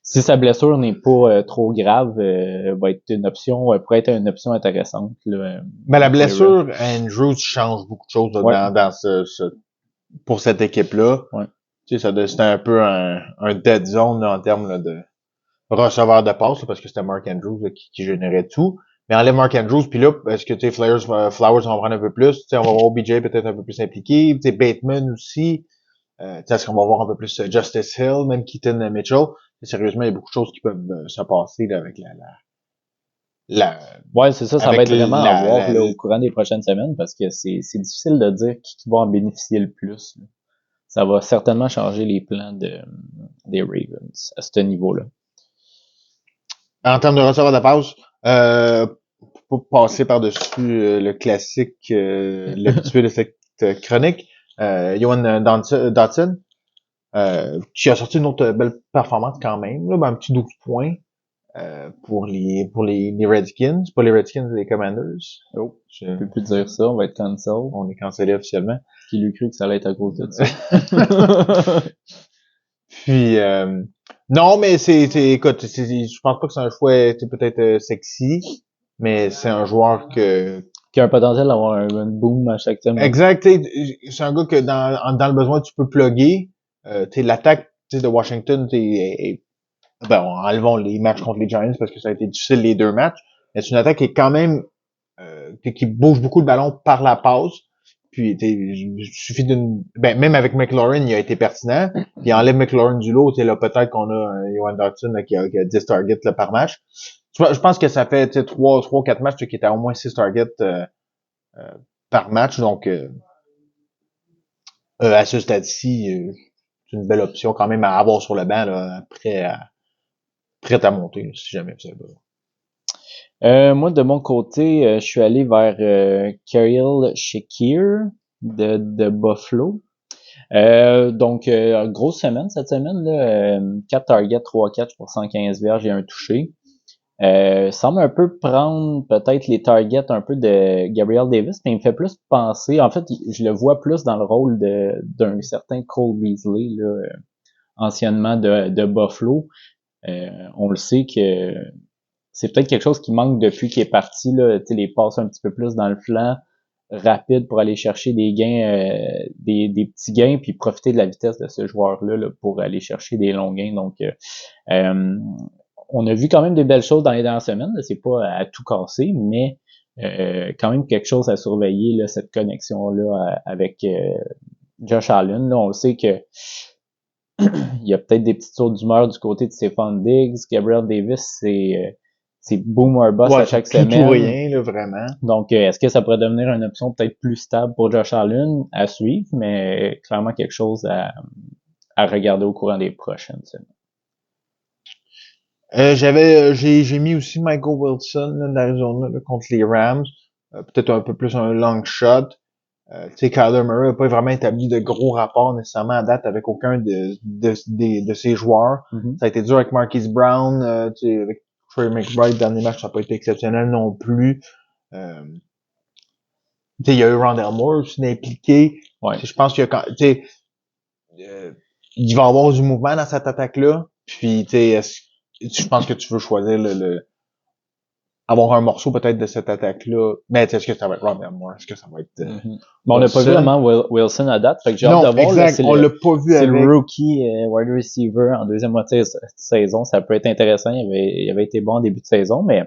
si sa blessure n'est pas trop grave, va être une option, pourrait être une option intéressante. Là, mais la blessure, Andrews change beaucoup de choses là, dans pour cette équipe-là. Ouais. Tu sais, c'était un peu un dead zone là, en termes là, de receveur de passe, là, parce que c'était Mark Andrews là, qui générait tout. Mais enlève Mark Andrews, puis là, est-ce que tu sais, Flowers va en prendre un peu plus? Tu sais, on va voir OBJ peut-être un peu plus impliqué, tu sais, Bateman aussi. Est-ce qu'on va voir un peu plus Justice Hill, même Keaton Mitchell? Sérieusement, il y a beaucoup de choses qui peuvent se passer là, avec ouais, c'est ça va être vraiment à voir là, au courant des prochaines semaines parce que c'est difficile de dire qui va en bénéficier le plus. Là. Ça va certainement changer les plans des Ravens à ce niveau-là. En termes de receveur de passe, pour passer par-dessus le classique, l'habitué de cette chronique, Johan Dotson, qui a sorti une autre belle performance quand même, là, un petit 12 points pour les Redskins, pas les Redskins, les Commanders. Oh, je peux plus dire ça, on va être cancel. On est cancellé officiellement. Qui lui cru que ça allait être à cause de ça. Puis non, mais écoute, je pense pas que c'est un choix peut-être sexy, mais c'est un joueur qui a un potentiel d'avoir un boom à chaque thème. Exact, c'est un gars que dans le besoin tu peux plugger. L'attaque de Washington, enlevons les matchs contre les Giants parce que ça a été difficile les 2 matchs. Mais c'est une attaque qui est quand même qui bouge beaucoup le ballon par la passe. Puis il suffit même avec McLaurin, il a été pertinent. Puis enlève McLaurin du lot, là peut-être qu'on a Johan Dotson là, qui a 10 targets là, par match. Je pense que ça fait 3-4 matchs qui étaient à au moins 6 targets par match. Donc à ce stade-ci, c'est une belle option quand même à avoir sur le banc là, prêt à monter là, si jamais vous avez besoin. Moi, de mon côté, je suis allé vers Kirill Shakir de Buffalo. Donc, grosse semaine cette semaine, là. 4 targets, 3 catches pour 115 verges et un touché. Semble un peu prendre peut-être les targets un peu de Gabriel Davis, mais il me fait plus penser, en fait, je le vois plus dans le rôle d'un certain Cole Beasley, là, anciennement de Buffalo. On le sait que c'est peut-être quelque chose qui manque depuis qu'il est parti, là, tu sais, les passes un petit peu plus dans le flanc, rapide pour aller chercher des gains, des petits gains, puis profiter de la vitesse de ce joueur-là là, pour aller chercher des longs gains. Donc, euh, on a vu quand même des belles choses dans les dernières semaines. Là, c'est pas à tout casser, mais quand même quelque chose à surveiller, là, cette connexion-là avec Josh Allen. Là, on sait que il y a peut-être des petites sautes d'humeur du côté de Stephon Diggs. Gabriel Davis, c'est boom or bust Ouais, à c'est chaque tout ou semaine. rien, là, vraiment. Donc, est-ce que ça pourrait devenir une option peut-être plus stable pour Josh Allen à suivre, mais clairement quelque chose à regarder au courant des prochaines semaines. J'ai mis aussi Michael Wilson là, d'Arizona là, contre les Rams. Peut-être un peu plus un long shot. Tu sais, Kyler Murray n'a pas vraiment établi de gros rapports nécessairement à date avec aucun de ses joueurs. Mm-hmm. Ça a été dur avec Marquise Brown, tu sais, avec Trey McBride, dernier match, ça n'a pas été exceptionnel non plus. Euh, tu sais, il y a eu Rondell Moore aussi d'impliqué. Ouais. Je pense qu'il y a tu sais, il va y avoir du mouvement dans cette attaque-là. Puis, tu sais, je pense que tu veux choisir avoir un morceau peut-être de cette attaque-là. Mais est-ce que ça va être Rondell Moore? Est-ce que ça va être Mm-hmm. Bon, on n'a pas vu Wilson? vraiment Wilson à date, fait que j'ai hâte Non, de voir. exact. Là, On l'a pas vu c'est avec. le rookie wide receiver en deuxième moitié de saison. Ça peut être intéressant. Il avait été bon en début de saison, mais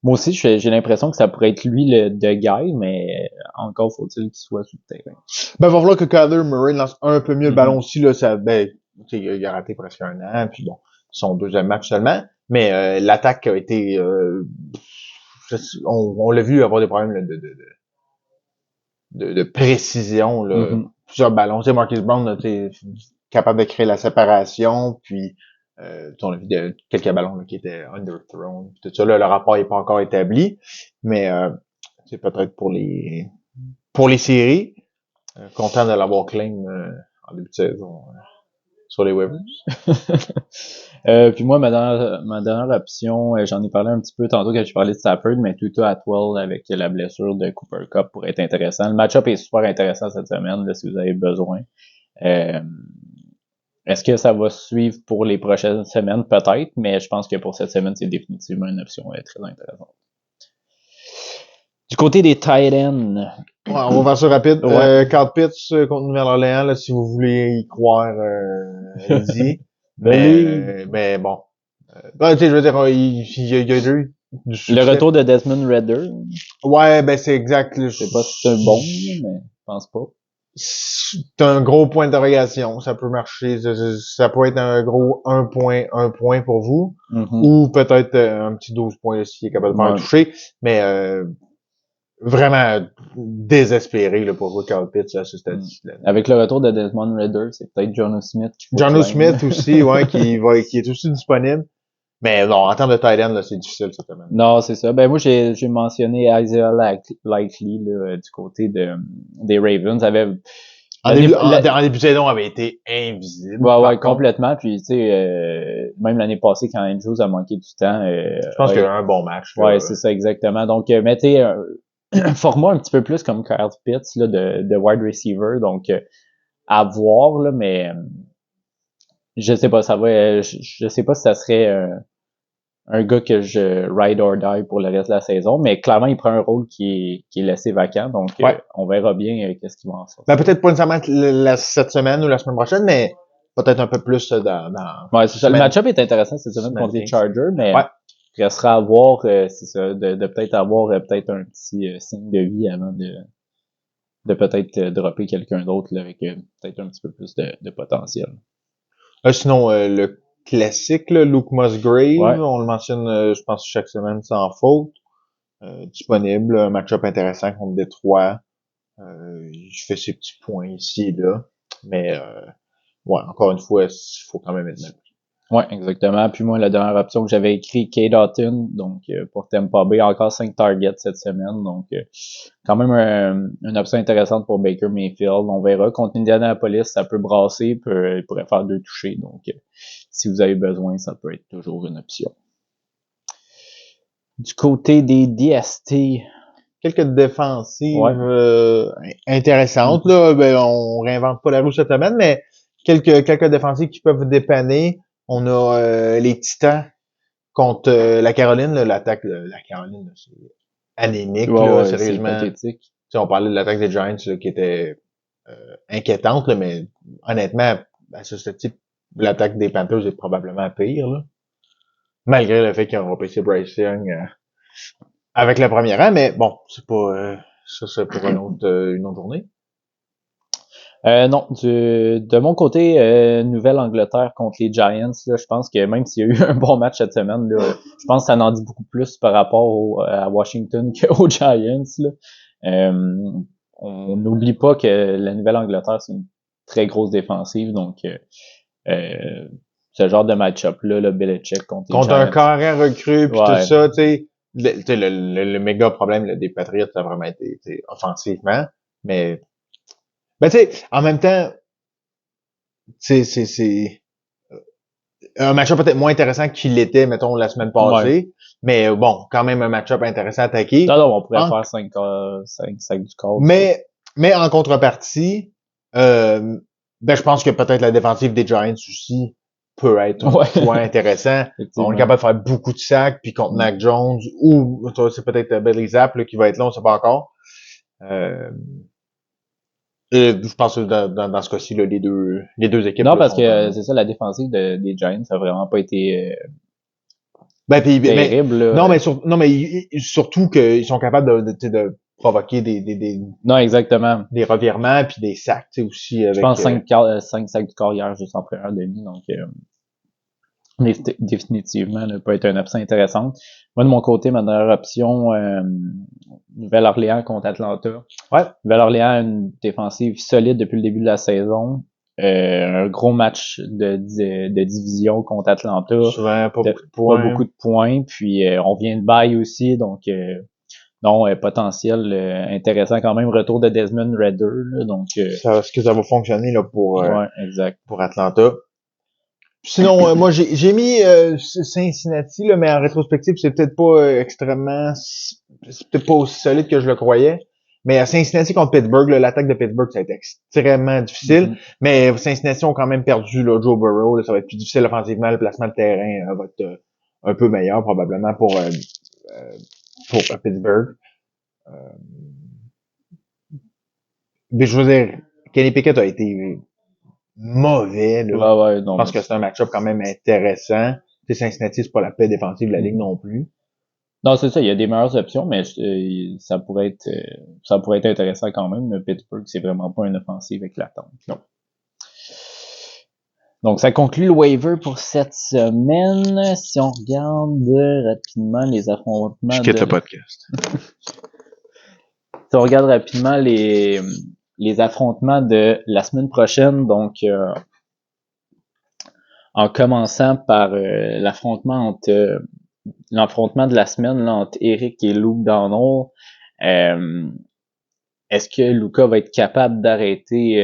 moi aussi, j'ai l'impression que ça pourrait être lui le de guy, mais encore faut-il qu'il soit sur le terrain. Ben, va falloir que Kyler Murray lance un peu mieux le ballon Mm-hmm. aussi, là, ça, ben, tu sais, il a raté presque un an, puis bon, son deuxième match seulement, mais l'attaque a été, on l'a vu avoir des problèmes là, de précision, là, Mm-hmm. plusieurs ballons, tu sais, Marquise Brown, là, tu sais, capable de créer la séparation, puis on a vu quelques ballons là, qui étaient underthrown, puis tout ça, là, le rapport n'est pas encore établi, mais c'est peut-être pour les séries. Content de l'avoir claim en début de saison sur les waivers. Puis moi, ma dernière option, j'en ai parlé un petit peu tantôt quand j'ai parlé de Stafford, mais Tutu Atwell avec la blessure de Cooper Kupp pourrait être intéressant. Le match-up est super intéressant cette semaine, là, si vous avez besoin. Euh, Est-ce que ça va suivre pour les prochaines semaines? Peut-être, mais je pense que pour cette semaine, c'est définitivement une option très intéressante. Du côté des tight ends. Ouais, on va faire ça rapide. Ouais. Carl Pitts contre Nouvelle-Orléans, là, si vous voulez y croire, allez-y. Mais bon. Ben, tu sais, je veux dire, il y a eu du succès. Le retour de Desmond Ridder. Ouais, ben c'est exact. Je sais pas si c'est un bon, mais je pense pas. C'est un gros point d'interrogation. Ça peut marcher. Ça peut être un gros un point pour vous. Mm-hmm. Ou peut-être un petit 12 points s'il est capable de faire un toucher. Mais vraiment désespéré là, pour voir Carl Pitts à ce stade-ci. Avec le retour de Desmond Ridder, c'est peut-être Jono Smith qui faut Jono Smith aussi, ouais, qui est aussi disponible. Mais non, en termes de tight end, là, c'est difficile cette semaine. Non, c'est ça. Ben moi j'ai mentionné Isaiah Likely là, du côté des Ravens. En début de saison, avait été invisible. Ouais, complètement. Puis tu sais, même l'année passée quand Andrews a manqué du temps. Je pense qu'il y a eu un bon match. Là. Ouais, c'est ça exactement. Donc mettez format un petit peu plus comme Kyle Pitts là, de wide receiver. Donc à voir là, mais je sais pas, ça va. Je sais pas si ça serait un gars que je ride or die pour le reste de la saison, mais clairement, il prend un rôle qui est laissé vacant, donc on verra bien qu'est-ce qu'il va en sortir. Ben, peut-être pas nécessairement cette semaine ou la semaine prochaine, mais peut-être un peu plus dans ouais, c'est ça. Le match-up est intéressant cette semaine contre les Chargers, mais il restera à voir, c'est ça, de peut-être avoir peut-être un petit signe de vie avant de peut-être dropper quelqu'un d'autre là, avec peut-être un petit peu plus de potentiel. Sinon, le classique, là, Luke Musgrave, on le mentionne, je pense, chaque semaine sans faute. Disponible, un match-up intéressant contre Détroit. Je fais ses petits points ici et là. Mais ouais, encore une fois, il faut quand même être net. Ouais, exactement. Puis moi, la dernière option que j'avais écrit, Kate Otton, donc pour Tampa Bay, encore 5 targets cette semaine. Donc, quand même une option intéressante pour Baker Mayfield. On verra. Contre Indianapolis, ça peut brasser, il pourrait faire 2 touchés. Donc, si vous avez besoin, ça peut être toujours une option. Du côté des DST. Quelques défensives intéressantes. Mm-hmm. Là. Ben, on réinvente pas la roue cette semaine, mais quelques défensives qui peuvent dépanner. On a les Titans contre la Caroline, là, l'attaque de la Caroline, là, c'est anémique, là, Ouais, c'est sérieusement. pathétique. Tu sais, on parlait de l'attaque des Giants là, qui était inquiétante, là, mais honnêtement, à ce type, l'attaque des Panthers est probablement pire, là. Malgré le fait qu'ils ont repêché Bryce Young avec le premier rang, mais bon, c'est pas ça c'est pour une autre journée. Non, de mon côté, Nouvelle-Angleterre contre les Giants, là, je pense que même s'il y a eu un bon match cette semaine, là, je pense que ça en dit beaucoup plus par rapport à Washington qu'aux Giants. Là. On n'oublie pas que la Nouvelle-Angleterre, c'est une très grosse défensive, donc ce genre de match-up-là, le Belichick contre les Contre un Giants. carré recru puis tout Ouais, ça, tu sais, le méga problème là, des Patriots, ça a vraiment été offensivement, mais ben tu sais, en même temps, c'est un match-up peut-être moins intéressant qu'il l'était, mettons, la semaine ouais. passée, mais bon, quand même un match-up intéressant à attaquer. Non, non, on pourrait En- faire 5 sacs du corps. mais en contrepartie, euh, ben je pense que peut-être la défensive des Giants aussi peut être un Ouais, point intéressant. On est effectivement. capable de faire beaucoup de sacs, puis contre Mac Jones, ou c'est peut-être Bailey Zapp là, qui va être là, on sait pas encore. Euh, je pense que dans ce cas-ci, là, les deux équipes Non, là, parce que sont en. c'est ça, la défensive des Giants a vraiment pas été Ben, puis, mais terrible. non, Là. mais non, mais surtout qu'ils sont capables de provoquer Non, exactement. des revirements puis des sacs, tu sais, aussi Je avec. pense 5 sacs du corps hier juste en première demi, donc définitivement, ne peut être une option intéressante. Moi, de mon côté, ma dernière option, Nouvelle-Orléans contre Atlanta. Ouais. Nouvelle-Orléans a une défensive solide depuis le début de la saison. Un gros match de division contre Atlanta. Souvent pas beaucoup de Pas points. beaucoup de points. Puis on vient de bail aussi, donc non, potentiel intéressant quand même. Retour de Desmond Ridder, là, donc Est-ce que ça va fonctionner là ouais, exact. pour Atlanta? Sinon, moi j'ai mis Cincinnati là, mais en rétrospective, c'est peut-être pas c'est peut-être pas aussi solide que je le croyais. Mais à Cincinnati contre Pittsburgh, là, l'attaque de Pittsburgh, ça a été extrêmement difficile. Mm-hmm. Mais Cincinnati ont quand même perdu là, Joe Burrow. Là, ça va être plus difficile offensivement. Le placement de terrain va être un peu meilleur probablement pour Pittsburgh. Euh, mais je veux dire, Kenny Pickett a été mauvais. Là. Ouais, ouais, Je non, pense que c'est un match-up quand même intéressant. Tu sais, Cincinnati, c'est pas la paix défensive de la ligue non plus. non, c'est ça, il y a des meilleures options, mais ça pourrait être intéressant quand même. Le Pittsburgh, c'est vraiment pas une offensive éclatante. Non. Donc, ça conclut le waiver pour cette semaine. Si on regarde rapidement les affrontements Je quitte de, le podcast. si on regarde rapidement les affrontements de la semaine prochaine, donc, en commençant par l'affrontement de la semaine là, entre Eric et Luke Donald. Est-ce que Luka va être capable d'arrêter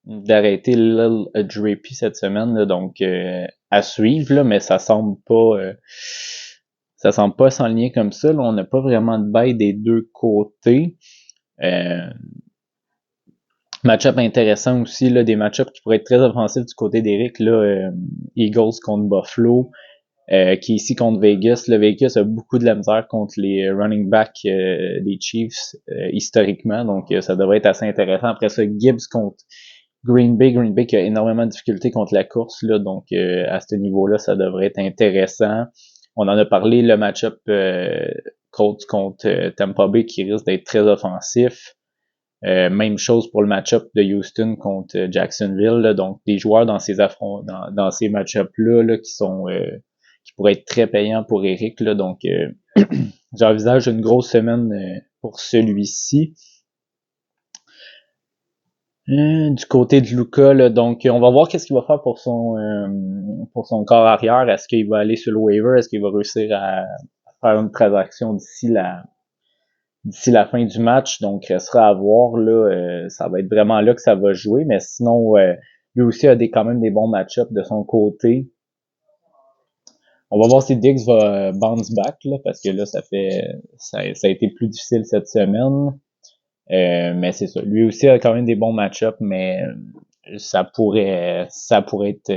Lil Drapi cette semaine là, donc à suivre là, mais ça semble pas s'enligner comme ça. Là, on n'a pas vraiment de bail des deux côtés. Euh, Match-up intéressant aussi, là, des match-ups qui pourraient être très offensifs du côté d'Eric, là, Eagles contre Buffalo, qui est ici contre Vegas. Le Vegas a beaucoup de la misère contre les running backs des Chiefs historiquement, donc ça devrait être assez intéressant. Après ça, Gibbs contre Green Bay qui a énormément de difficultés contre la course, là, donc à ce niveau-là, ça devrait être intéressant. On en a parlé, le match-up Colts contre Tampa Bay qui risque d'être très offensif. Même chose pour le match-up de Houston contre Jacksonville. Là, donc, des joueurs dans ces dans ces match-ups-là là, qui pourraient être très payants pour Eric. Là, donc, j'envisage une grosse semaine pour celui-ci. Du côté de Luka, là, donc on va voir qu'est-ce qu'il va faire pour son corps arrière. Est-ce qu'il va aller sur le waiver? Est-ce qu'il va réussir à faire une transaction d'ici la fin du match? Donc restera à voir là. Ça va être vraiment là que ça va jouer, mais sinon lui aussi a quand même des bons match-ups de son côté. On va voir si Diggs va bounce back là, parce que là ça a été plus difficile cette semaine. Mais c'est ça. Lui aussi a quand même des bons match-ups, mais ça pourrait être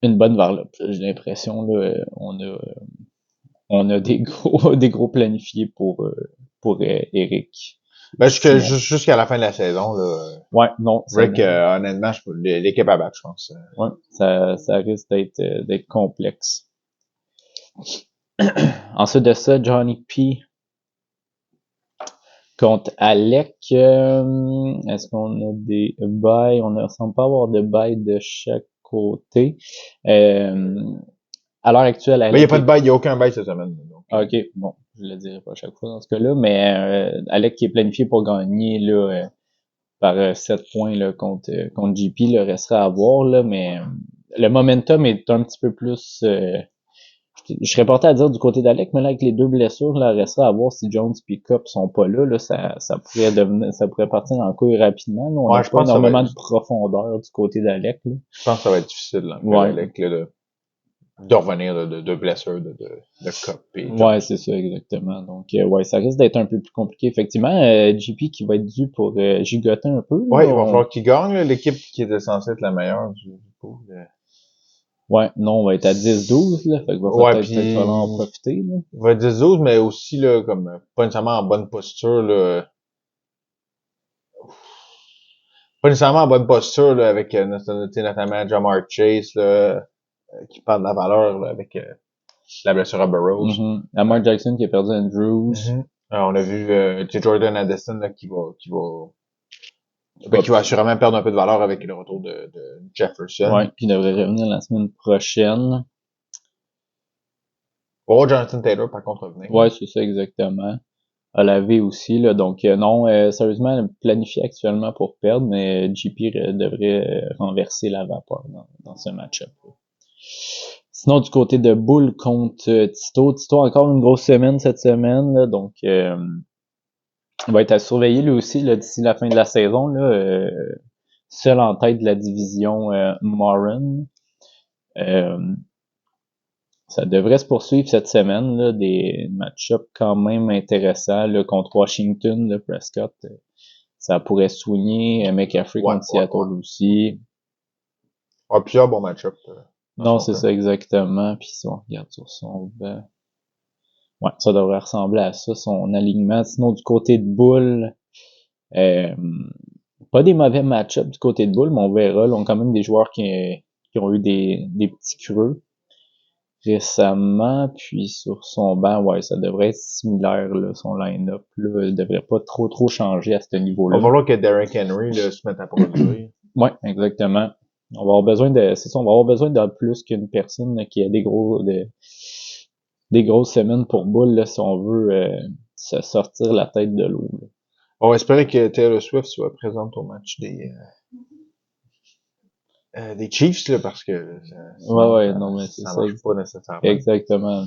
une bonne varlope. J'ai l'impression là, on a des gros planifiés pour Eric. Ben, Sinon, jusqu'à la fin de la saison, là, ouais, non, Rick, honnêtement, l'équipe à battre, je pense. ouais, ça risque d'être complexe. Ensuite de ça, Johnny P contre Alec. Est-ce qu'on a des bails? On ne semble pas avoir de bails de chaque côté. À l'heure actuelle, Ben, il n'y a Alec pas de bail, il n'y a aucun bail cette semaine. Donc, ok, bon, je le dirai pas à chaque fois dans ce cas-là, mais Alec qui est planifié pour gagner là, par 7 points là, contre JP, le restera à voir, là, mais le momentum est un petit peu plus je serais porté à dire du côté d'Alec, mais là, avec les deux blessures, là, restera à voir si Jones et Cup sont pas là, ça pourrait partir en couille rapidement, là. On n'a ouais, pas énormément de profondeur du côté d'Alec, là. je pense que ça va être difficile, là, pour Ouais. Alec, là, de revenir de blessure de Cup et Ouais, Jones. c'est ça, exactement. Donc, ouais, ça risque d'être un peu plus compliqué, effectivement. JP qui va être dû pour gigoter un peu, là. Ouais, il va falloir qu'il gagne, là, l'équipe qui était censée être la meilleure du coup. Ouais, non, on va être à 10-12, là. Fait qu'il va Ouais, peut-être puis falloir en profiter, là. il va être 10-12, mais aussi, là, comme, pas nécessairement en bonne posture, là. Pas nécessairement en bonne posture, là, avec, notamment Jamar Chase, là, qui parle de la valeur, là, avec, la blessure à Burroughs. Lamar Jackson qui a perdu Andrews. On a vu, Jordan Addison, là, Qui va qui va assurément perdre un peu de valeur avec le retour de Jefferson. Ouais, qui devrait revenir la semaine prochaine. On va voir Jonathan Taylor, par contre, revenir. Ouais, c'est ça exactement. À la V aussi, là. Donc non, sérieusement, planifié actuellement pour perdre, mais JP devrait renverser la vapeur dans ce match-up. Sinon, du côté de Bull contre Tito encore une grosse semaine cette semaine, là, donc il va être à surveiller lui aussi là, d'ici la fin de la saison. Là, seul en tête de la division Moran. Euh, Ça devrait se poursuivre cette semaine, là, des match-ups quand même intéressants là, contre Washington, là, Prescott. Ça pourrait soigner McCaffrey contre Seattle aussi. Ah, plusieurs bons match-ups. Non, c'est ça exactement. Puis si on regarde sur son banc, ouais, ça devrait ressembler à ça, son alignement. Sinon, du côté de Bull, euh, pas des mauvais match-ups du côté de Bull, mais on verra. Là, on a quand même des joueurs qui ont eu des petits creux récemment, puis sur son banc, ouais, ça devrait être similaire, là, son line-up, là, il devrait pas trop changer à ce niveau-là. Il va falloir que Derrick Henry, là, se mette à produire. Ouais, exactement. On va avoir besoin c'est ça, on va avoir besoin de plus qu'une personne là, qui a des grosses semaines pour Bull, là, si on veut se sortir la tête de l'eau, là. On va espérer que Taylor Swift soit présente au match des Chiefs, là, parce que Ouais, non, mais c'est ça ça. marche pas nécessairement. Exactement.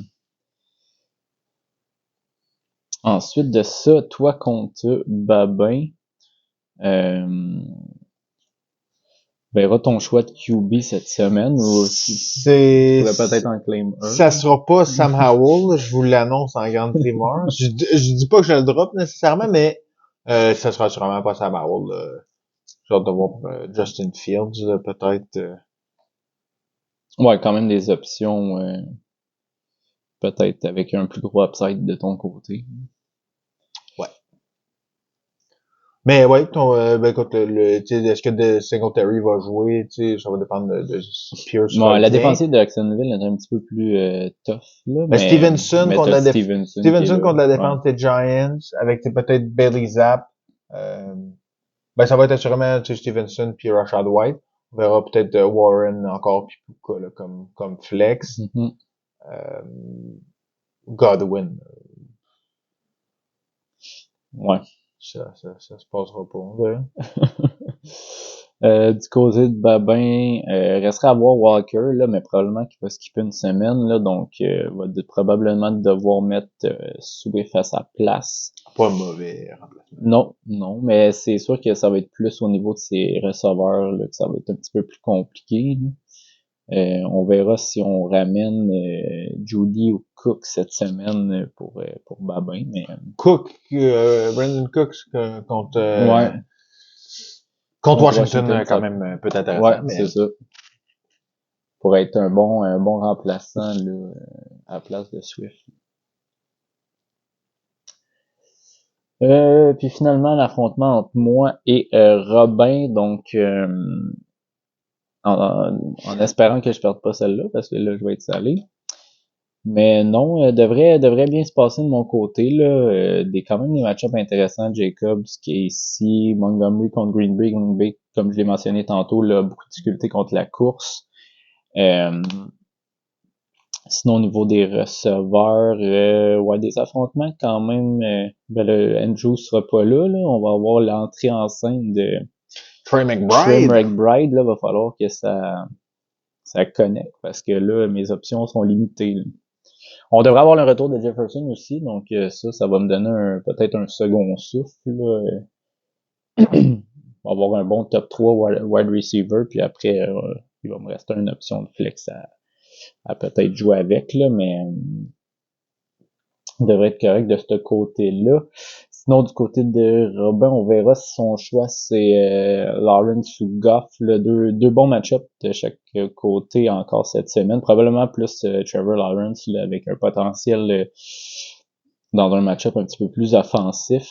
Ensuite de ça, toi contre Babin, euh, verra ton choix de QB cette semaine ou tu pourrais peut-être en claim un. Ça sera pas Sam Howell, je vous l'annonce en grande primeur. Je dis pas que je le drop nécessairement, mais ça sera sûrement pas Sam Howell. J'ai hâte de voir Justin Fields, peut-être. Ouais, quand même des options peut-être avec un plus gros upside de ton côté. Ouais. Mais ouais, ben écoute, tu sais, est-ce que Singletary va jouer, tu sais, ça va dépendre de si Pierce Bon, la revient. défensive de Jacksonville est un petit peu plus tough, là, Ben, Stevenson mais contre t'as la Stevenson qui est Stevenson là. contre la Ouais. défense des Giants, avec peut-être Bailey Zapp. Euh, ben, ça va être assurément, tu sais, Stevenson puis Rashad White. On verra peut-être Warren encore puis Puka, là, comme flex. Mhm. Euh, Godwin. Ouais. Ça se passera pas, on verra. Du côté de Babin, resterait à voir Walker, là, mais probablement qu'il va skipper une semaine, là, donc va probablement devoir mettre Swift à sa place. Pas mauvais remplacement. Non, mais c'est sûr que ça va être plus au niveau de ses receveurs, là, que ça va être un petit peu plus compliqué. On verra si on ramène Judy ou Cook cette semaine pour Babin, mais Cook, Brandon Cook contre ouais, contre Washington, quand ça, même un peu intéressant. ouais, Mais... c'est ça. Pour être un bon remplaçant là, à la place de Swift. Puis finalement l'affrontement entre moi et Robin, donc en espérant que je perde pas celle-là, parce que là je vais être salé. Mais non, devrait bien se passer de mon côté là. Quand même des match-ups intéressants. Jacobs qui est ici, Montgomery contre Green Bay, comme je l'ai mentionné tantôt, là, beaucoup de difficultés contre la course. Sinon, au niveau des receveurs, ouais, des affrontements quand même. Le Andrew sera pas là, là. On va avoir l'entrée en scène de Trey Trey McBride. McBride. Là, va falloir que ça connecte parce que là, mes options sont limitées. Là. On devrait avoir le retour de Jefferson aussi, donc ça va me donner peut-être un second souffle. Là. On va avoir un bon top 3 wide receiver, puis après, il va me rester une option de flex à peut-être jouer avec, là, mais devrait être correct de ce côté-là. Sinon, du côté de Robin, on verra si son choix c'est Lawrence ou Goff. Là, deux bons match-ups de chaque côté encore cette semaine. Probablement plus Trevor Lawrence là, avec un potentiel dans un match-up un petit peu plus offensif.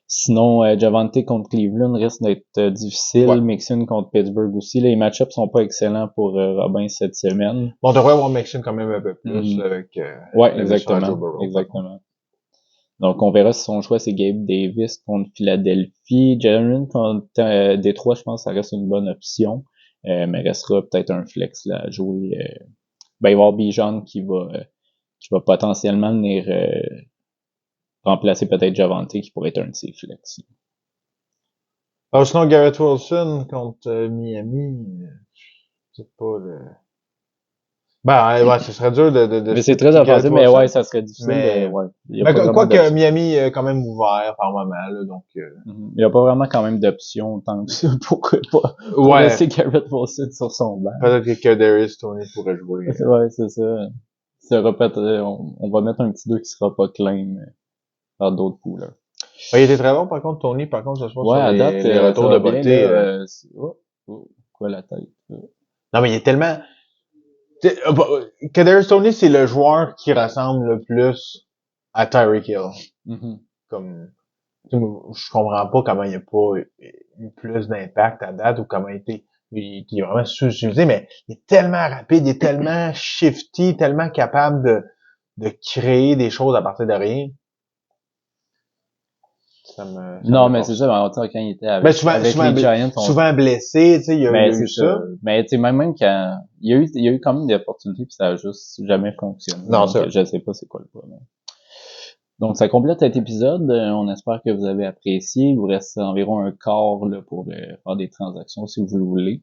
Sinon, Javonte contre Cleveland risque d'être difficile. Ouais. Mixon contre Pittsburgh aussi. Les match-ups sont pas excellents pour Robin cette semaine. Bon, on devrait avoir Mixon quand même un peu plus avec ouais, exactement. Donc, on verra si son choix, c'est Gabe Davis contre Philadelphie. Jalen contre Détroit, je pense que ça reste une bonne option. Mais restera peut-être un flex là, à jouer. Il va y avoir Bijan qui va potentiellement venir remplacer peut-être Javonte qui pourrait être un de ses flex. Alors, sinon, Garrett Wilson contre Miami, c'est pas le... Ben, ouais, ce serait dur de mais c'est très offensif, mais ouais, ça serait difficile. Mais, Ouais, quoi que Miami est quand même ouvert par moment, là, donc... Il n'y a pas vraiment quand même d'options tant que ça pour ouais. laisser Garrett Wilson sur son banc. Peut-être que Kadarius Toney pourrait jouer. Ouais, c'est ça. On va mettre un petit 2 qui sera pas claim par d'autres couleurs. Ouais, il était très bon, par contre, Tony, par contre, ce soir, Ouais, sur à date, les retours de beauté. Quoi la tête? Non, mais il est tellement... Kadarius Toney, c'est le joueur qui ressemble le plus à Tyreek Hill. Mm-hmm. Comme... Je comprends pas comment il a pas eu plus d'impact à date ou comment il est vraiment sous-utilisé, mais il est tellement rapide, il est tellement shifty, tellement capable de créer des choses à partir de rien. Non, mais c'est ça, quand il était avec les Giants, souvent blessé, tu sais, il y a eu ça. Mais tu sais, même quand il y a eu quand même des opportunités puis ça a juste jamais fonctionné. Non, donc, je sais pas c'est quoi le problème. Donc, ça complète cet épisode. On espère que vous avez apprécié. Il vous reste environ un quart là, pour faire des transactions si vous le voulez.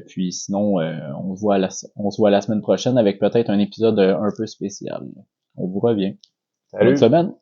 Puis sinon, on se voit la semaine prochaine avec peut-être un épisode un peu spécial. On vous revient. Salut. Bonne semaine.